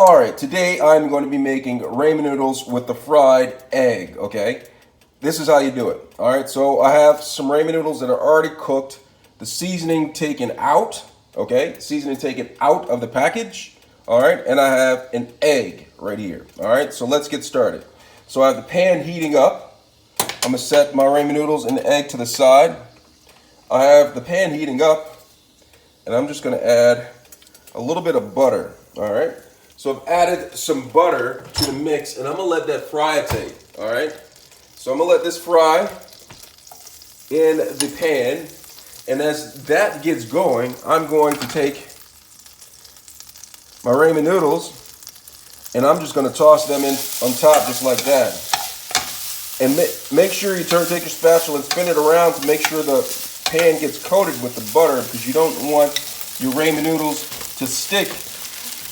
All right, today I'm going to be making ramen noodles with the fried egg, okay? This is how you do it, all right? So I have some ramen noodles that are already cooked, the seasoning taken out, okay? Seasoning taken out of the package, all right? And I have an egg right here, all right? So let's get started. So I have the pan heating up. I'm gonna set my ramen noodles and the egg to the side. I have the pan heating up, and I'm just gonna add a little bit of butter, all right? So I've added some butter to the mix, and I'm gonna let that fry-tate, all right? So I'm gonna let this fry in the pan, and as that gets going, I'm going to take my ramen noodles, and I'm just gonna toss them in on top just like that. And make sure you take your spatula and spin it around to make sure the pan gets coated with the butter, because you don't want your ramen noodles to stick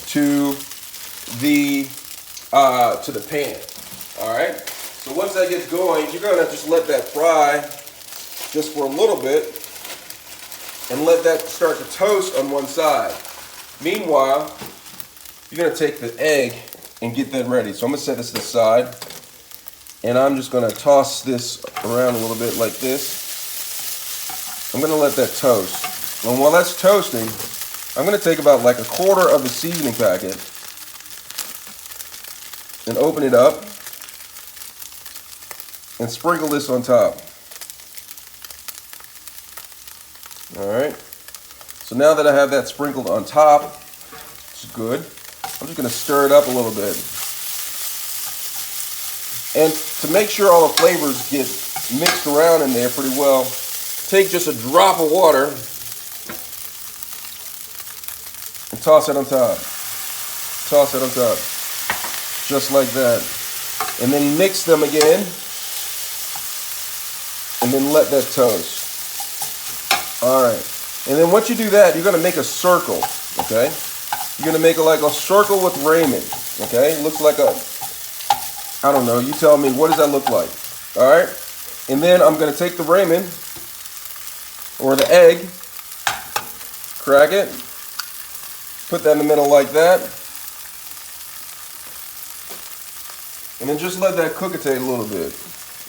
to the pan. All right. So once that gets going, you're gonna just let that fry just for a little bit, and let that start to toast on one side. Meanwhile, you're gonna take the egg and get that ready. So I'm gonna set this to the side, and I'm just gonna toss this around a little bit like this. I'm gonna let that toast. And while that's toasting, I'm gonna take about like a quarter of the seasoning packet and open it up and sprinkle this on top. All right. So now that I have that sprinkled on top, which is good, I'm just gonna stir it up a little bit. And to make sure all the flavors get mixed around in there pretty well, take just a drop of water and toss it on top. Toss it on top. Just like that. And then mix them again. And then let that toast. Alright. And then once you do that, you're going to make a circle. Okay? You're going to make like a circle with ramen. Okay? It looks like a, I don't know, you tell me, what does that look like? Alright? And then I'm going to take the ramen, or the egg, crack it, put that in the middle like that, and then just let that cook-a-tate a little bit.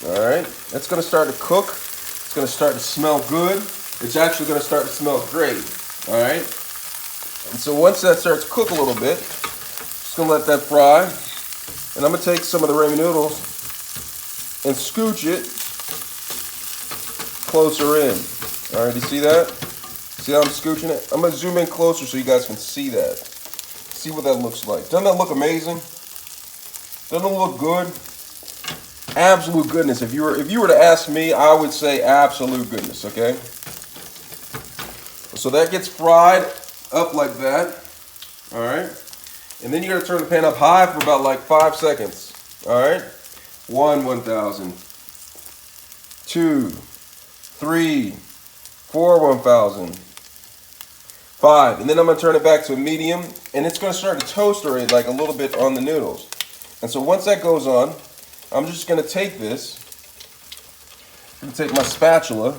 All right, that's going to start to cook. It's going to start to smell good. It's actually going to start to smell great. All right, and so once that starts to cook a little bit, just going to let that fry, and I'm going to take some of the ramen noodles and scooch it closer in. All right, you see that? See how I'm scooching it? I'm going to zoom in closer so you guys can see that. See what that looks like. Doesn't that look amazing? Doesn't it look good? Absolute goodness. If you were to ask me, I would say absolute goodness, okay? So that gets fried up like that. All right? And then you're going to turn the pan up high for about like 5 seconds. All right? 1,000. 2, 3, 4, 1,000. 5. And then I'm going to turn it back to a medium, and it's going to start to toast already like a little bit on the noodles. And so once that goes on, I'm just going to take this, I'm going to take my spatula,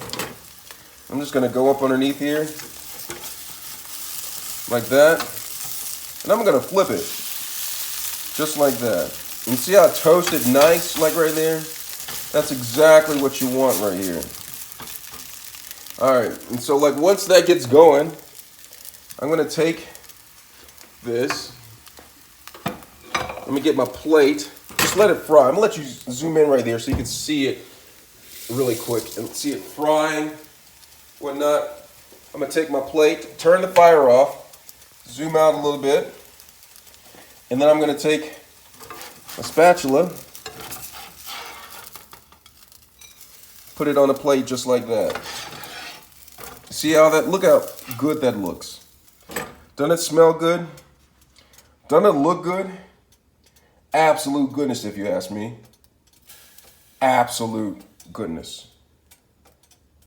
I'm just going to go up underneath here, like that, and I'm going to flip it, just like that. And see how it toasted nice, like right there? That's exactly what you want right here. Alright, and so like once that gets going, I'm going to take this, let me get my plate, just let it fry. I'm going to let you zoom in right there so you can see it really quick and see it frying, whatnot. I'm going to take my plate, turn the fire off, zoom out a little bit, and then I'm going to take a spatula, put it on a plate just like that. See how that, look how good that looks. Doesn't it smell good? Doesn't it look good? Absolute goodness, if you ask me. Absolute goodness.